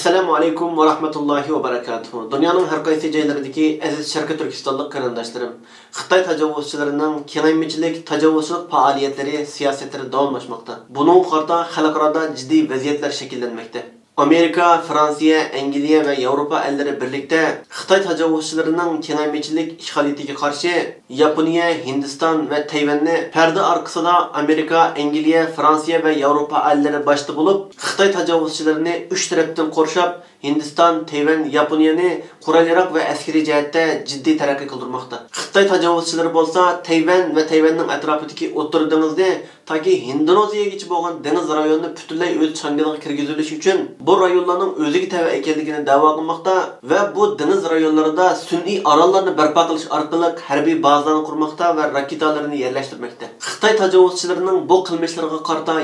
Assalamu alaikum wa rahmatullahi wa barakatuhu. Dünyanın her qaysi joylaridagi aziz Sharqi Turkistonlik qarindoshlarım, Xitoy tajovuzchilarining kengaymichilik, tajovuzchilik faoliyatlari, siyosatlari davomlashmoqda. Buning qarta xalqaro jiddiy vaziyatlar shakllanmoqda. Amerika, Fransiya, Angliya ve Avrupa elleri birlikte Xitoy tajovuzchilarining kengaymichilik ishg'oliyatiga qarshi Yaponiya, Hindiston ve Tayvanni perde arkasida Amerika, Angliya, Fransiya ve Avrupa elleri başta bulup Xitoy tajovuzchilarini 3 tarafdan qorshab Hindiston, Tayvan, Yaponiyani qurol-yarog' ve askeri jihatda jiddiy taraqqiy qildirmoqda. Xitoy tajovuzchilari bo'lsa Tayvan ve Tayvanning atrofidagi o'rta dengizni toki Indoneziyaga bo'lgan dengiz rayonini butunlay o'z changalariga kirgizilishi uchun bu rayonlarning o'ziga tava ekanligini da'vo qilmoqda ve bu deniz rayonlarida sun'iy orollarni barpo qilish orqali harbiy bazalarni qurmoqda ve raketalarni yerlashtirmoqda. Xitoy tajovuzchilarining bu qilmishlariga qarata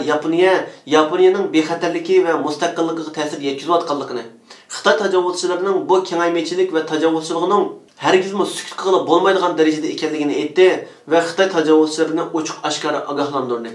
Yaponiyaning bexatarligi ve mustaqilligiga ta'sir yetkazayotganligini, Xitoy tajovuzchilarining bu kengaymichilik ve tajovuzchiligining herkesmi sukut qilib bo'lmaydigan darajada ekanligini aytdi ve Xitoy tajovuzchilarini ochiq oshkora ogohlantirdi.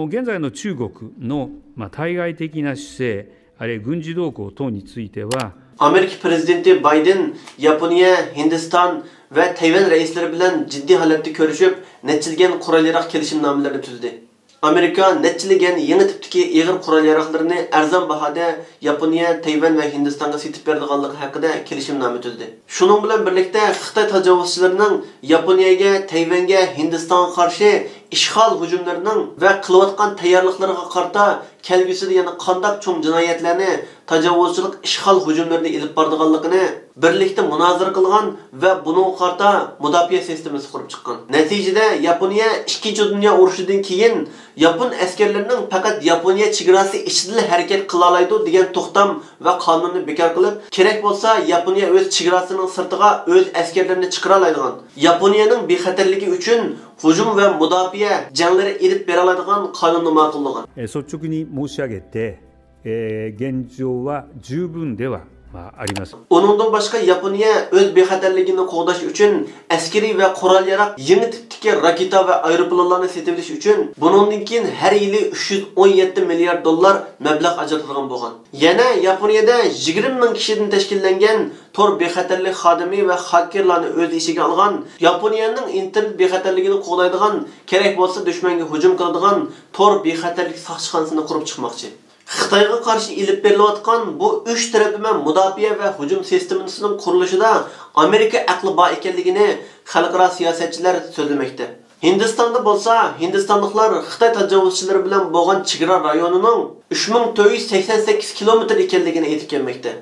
現在の中国の対外的な姿勢、あるいは軍事動向等については、 Amerika prezidenti Biden Yaponiya, Hindiston ve Tayvan reisleri bilan ciddi holatda ko'rishib, netilgan qurol-yarog' kelishimnomalarini tuzdi. Amerika netilgan yangi tipdagi ig'ir qurol-yaroqlarni arzon bahoda Yaponiya, Tayvan ve Hindistonga setib berdiganligi haqida kelishimnoma tuzdi. Shuning bilan birlikda Xitoy tajovuzchilarining Yaponiyaga, Tayvanga, Hindistonga qarshi ishg'ol hujumlarining va qilayotgan tayyorliklariga qarata kelgusida yana qanday cho'ng jinoyatlarni, tajovuzchilik ishg'ol hujumlarini ilib bordiganligini birlikda munozara qilgan va buning qarata mudofaa sistemasi qurib chiqqan. Natijada Yaponiya 2-Dunyo urushidan keyin Yapon askarlarining faqat Yaponiya chegarasi ichida harakat qila oladi degan to'xtam va qonunni bekor qilib, kerak bo'lsa Yaponiya o'z chegarasining sirtiga o'z askarlarini chiqara oladigan, Yaponiyaning bexatarligi uchun hujum ve mudofaa janglari ilib bera oladigan qonunni ma'qullagan. 率直に申し上げて、現状は十分ではあります。 Onundan başka Yaponiya öz bexatarligini qo'g'dash uchun askeri ve qurol-yarog' yangi tipdagi raketa ve aeroplanlarni setib olish uchun bundan keyin har yili 317 milliard dollar mablag' ajratilgan bo'lgan. Yana Yaponiyada 20 ming kishidan tashkillangan tor bexatarlik xodimi ve hakkerlarni o'z ishiga olgan, Yaponiyaning internet bexatarligini qo'g'daydigan, kerak bo'lsa dushmanga hujum qiladigan tor bexatarlik soqchixonasini qurib chiqmoqchi. Xitoyga qarshi ilib berilayotgan bu 3 taraflama mudofaa ve hujum sistemasining qurilishida Amerika aqli bor ekanligini xalqaro siyosatchilar so'zlamoqda. Hindistonda bo'lsa, Hindistonliklar Xitoy tajovuzchilari bilan bo'lgan chegara rayonining 3488 kilometr ekanligini aytib kelmoqda.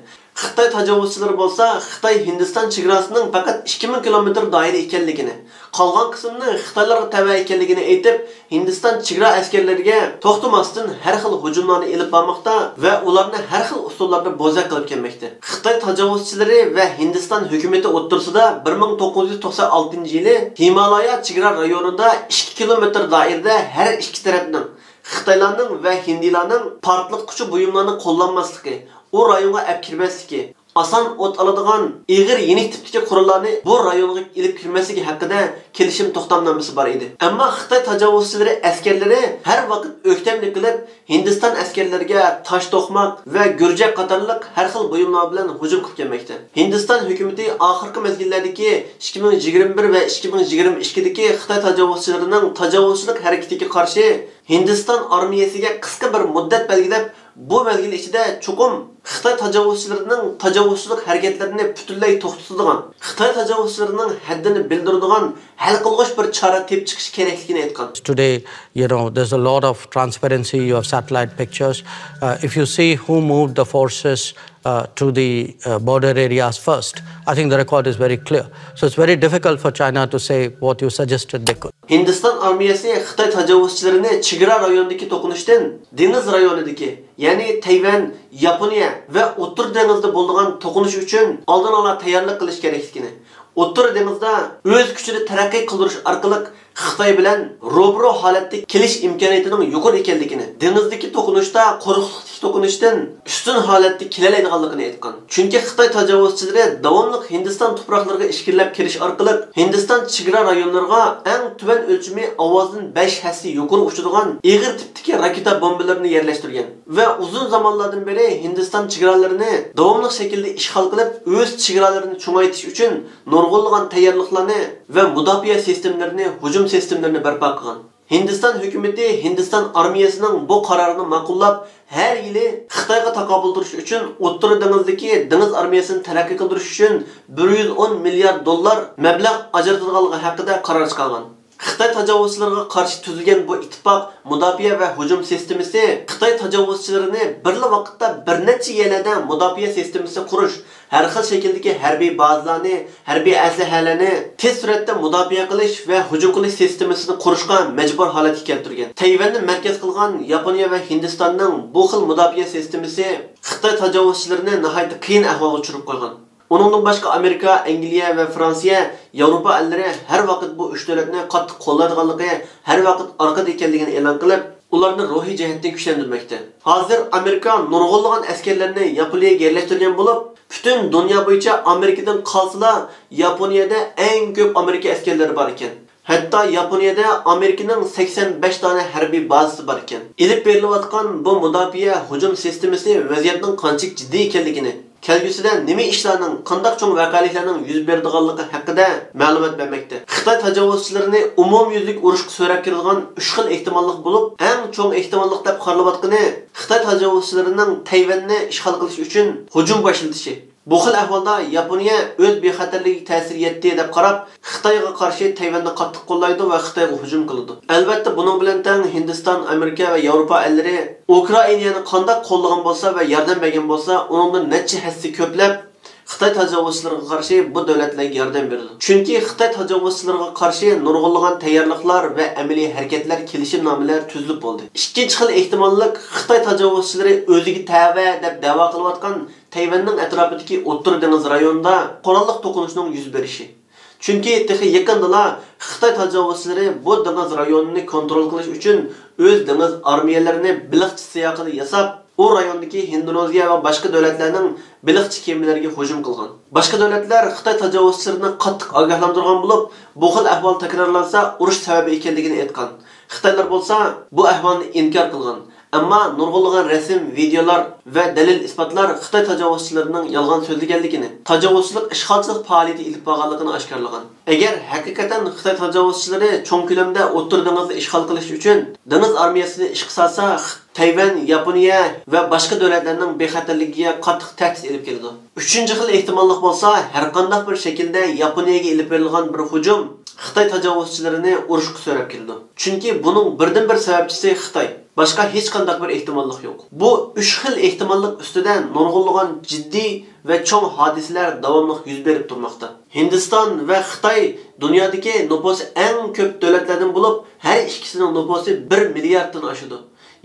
Xitoy tajovuzchilari bo'lsa, Xitoy Hindiston chegarasining faqat 2000 kilometr doira ekanligini, qolgan qismni Xitoylarga tava ekanligini aytib, Hindiston chegara askarlariga to'xtamasdan har xil hujumlarni ilib bormoqda va ularni har xil usullarda bo'zaq qilib kelmoqda. Xitoy tajovuzchilari va Hindiston hukumatı o'rtasida 1996-yili Himalaya chegara rayonida 2 kilometr doirada har ikki tarafning Xitoylarning va Hindilarning portlatquchi buyumlarni qo'llanmasligi, o rayonga olib kirmasligi, asan o't oladigan ig'ir yeni tipdagi qurollarni bu rayonga ilib kirmasligi haqida kelishim to'xtamnomasi bor edi. Ammo Xitoy tajovuzchilari askarlari har vaqt o'ktamlik qilib, Hindiston askarlariga tosh to'qmoq va gurjak qatorliq har xil buyumlar bilan hujum qilib kelmoqda. Hindiston hukumatı oxirgi mezgillardagi 2021 va 2022dagi Xitoy tajovuzchilarining tajovuzchilik harakatiga qarshi Hindiston armiyasiga qisqa bir muddat belgilab, bu mezgil ichida cho'qim Xitoy tajovuzchilarining tajovuzchilik harakatlarini butunlay to'xtatadigan, Xitoy tajovuzchilarining haddini bildiradigan hal qilg'ich bir chora tepib chiqish kerakligini aytgan. Today, there's a lot of transparency. You have satellite pictures. If you see who moved the forces to the border areas first, I think the record is very clear. So it's very difficult for China to say what you suggested they could. Hindiston armiyasi Xitoy tajovuzchilarini chegara rayonidagi to'qinishdan dengiz rayonidagi, ya'ni Tayvan, Yaponiya ve O'rta dengizda bo'lgan to'qinish uchun oldin ola tayyorlik qilish kerakligini, O'rta dengizda o'z kuchini taraqqiy qildirish orqali Xitoy bilan robro holatda kelish imkoniyatining yuqori ekanligini, dengizdagi to'qinishda quruqlikdagi to'qinishdan ustun holatda kelalaydiganligini aytgan. Chunki Xitoy tajovuzchilari davomli Hindiston tuproqlariga ishkillab kirish orqali Hindiston chegara rayonlariga eng tuban o'lchami ovozdan 5 hassi yuqori uchadigan ig'ir tipdagi raketa bombalarini yerlashtirgan va uzun zamonlardan beri Hindiston chegaralarini davomli shaklda ishg'ol qilib, o'z chegaralarini cho'ngaytirish uchun nurg'unlagan tayyorliklarni va mudofaa sistemlarini, hujum sistemlarini barpo qilgan. Hindiston hukumati Hindiston armiyasining bu qarorini ma'qullab, har yili Xitoyga taqobil turish uchun O'rta dengizdagi dengiz armiyasini taraqqiy qildirish uchun 110 milliard dollar mablag' ajratadiganligi haqida qaror chiqargan. Xitoy tajovuzchilariga qarshi tuzilgan bu ittifoq mudofaa va hujum sistemasi Xitoy tajovuzchilarini bir vaqtda bir necha yillarda mudofaa sistemasi qurish, har xil shakldagi harbiy bazalarni, harbiy aslahalarni tez suratda mudofaa qilish va hujum qilish sistemasini qurishga majbur holatga keltirgan. Tayvanni markaz qilgan Yaponiya va Hindistonning bu xil mudofaa sistemasi Xitoy tajovuzchilarini nihoyat qiyin ahvolga tushirib qo'ygan. Onundan başqa Amerika, Angliya va Fransiya, Yevropa ellari har vaqt bu uch davlatni qattiq qo'llaydiganligi, har vaqt orqada ekanligini e'lon qilib, ularni ruhiy jihatdan kuchlantirmoqda. Hozir Amerika nurg'unlagan askarlarni Yaponiyaga yerlashtirgan bo'lib, butun dunyo bo'yicha Amerikadan qolsalar, Yaponiyada eng ko'p Amerika askarlari bor ekan. Hatta Yaponiyada Amerikaning 85 tane harbiy bazasi bor ekan. Elib berilayotgan bu mudofaa hujum sistemasi vaziyatning qancha jiddiy ekanligini, kelgusida nima ishlarning, qanday cho'ng voqealiklarning yuz beradiganligi haqida ma'lumot bermoqda. Xitoy tajovuzchilarini umumyuzlik urushga so'rab kiradigan 3 xil ehtimollik bo'lib, eng cho'ng ehtimollik deb qaralayotgani Xitoy tajovuzchilarining Tayvanni ishg'ol qilish uchun hujum boshlatishi. Bu xil ahvolda Yaponiya o'z bexatarligiga ta'sir etdi deb qarab, Xitoyga qarshi Tayvanni qattiq qo'llaydi va Xitoyga hujum qiladi. Albatta, buning bilan teng Hindiston, Amerika va Yevropa ellari Ukrainani qanday qo'llagan bo'lsa va yordam bergan bo'lsa, uningdan necha hassi ko'plab Xitoy tajovuzchilariga qarshi bu davlatlarga yordam berdi. Chunki Xitoy tajovuzchilariga qarshi nurg'unlagan tayyorliklar va amaliy harakatlar, kelishimnomalar tuzilib bo'ldi. Ikkinchi xil ehtimollik Xitoy tajovuzchilari o'ziga tava deb da'vo qilayotgan Tayvanning atrofidagi O'rta dengiz rayonida qurolli to'qinishning yuz berishi. Chunki texi yaqindala Xitoy tajovuzchilari bu dengiz rayonini kontrol qilish uchun o'z dengiz armiyalarini biliqchi siyoqida yasab, u rayondagi Indoneziya va boshqa davlatlarning biliqchi kemalarga hujum qilgan. Boshqa davlatlar Xitoy tajovuzchilarini qattiq ogohlantirgan bo'lib, bu xil ahvol takrorlansa urush sababi ekanligini aytgan. Xitoylar bo'lsa bu ahvolni inkor qilgan. Ammo nurg'unlagan rasm, videolar va dalil isbotlar Xitoy tajovuzchilarining yolg'on so'zlaganligini, tajovuzchilik ishg'olchilik faoliyati ilib borganligini oshkorlagan. Agar haqiqatan Xitoy tajovuzchilari cho'ng ko'lamda O'rta dengizni ishg'ol qilish uchun dengiz armiyasini ishga solsa, Tayvan, Yaponiya va boshqa davlatlarning bexatarligiga qattiq ta'sir elib keladi. Uchinchi xil ehtimollik bo'lsa, har qanday bir shaklda Yaponiyaga ilib berilgan bir hujum Xitoy tajovuzchilarini urushga so'rab keldi. Chunki buning birdan-bir sababchisi Xitoy. Başka hech qanday bir ehtimollik yo'q. Bu 3 xil ehtimollik ustidan nurg'unlagan jiddiy va cho'ng hodisalar davomli yuz berib turmoqda. Hindiston va Xitoy dunyodagi nufusi eng ko'p davlatlardan bo'lib, har ikkisining nufusi 1 milliarddan oshadi.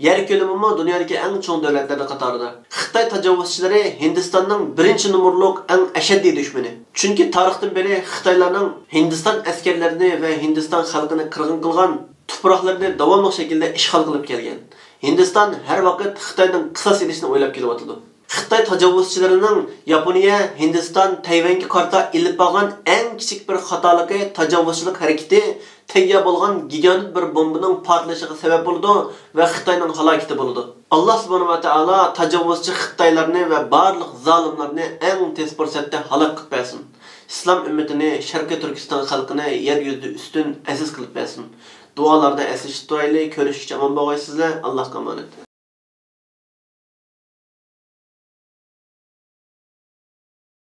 Yer ko'lami dunyodagi eng cho'ng davlatlar qatorida. Xitoy tajovuzchilari Hindistonning birinchi numurliq eng ashaddiy dushmani. Chunki tarixdan beri Xitoylarning Hindiston askarlarini va Hindiston xalqini qirg'in qilgan tuproqlarni davomli shaklda ishg'ol qilib kelgan. Hindiston har vaqt Xitoydan qisos olishni o'ylab kelyapti. Xitoy tajovuzchilarining Yaponiya, Hindiston, Tayvanga qarta ilib bo'lgan eng kichik bir xatoligi tajovuzchilik harakati tayyor bo'lgan gigant bir bombaning portlashiga sabab bo'ldi va Xitoyning halokati bo'ldi. Alloh subhanahu va taolo tajovuzchi Xitoylarni va barliq zolimlarni eng tez fursatda halok qilib bersin. İslam ümmetini, Sharqiy Turkiston xalqini yer yuzida ustun aziz qilib bersin. Dualarda esishib turaylik, ko'rishishga omon bo'lgaysizlar. Allohga omonat.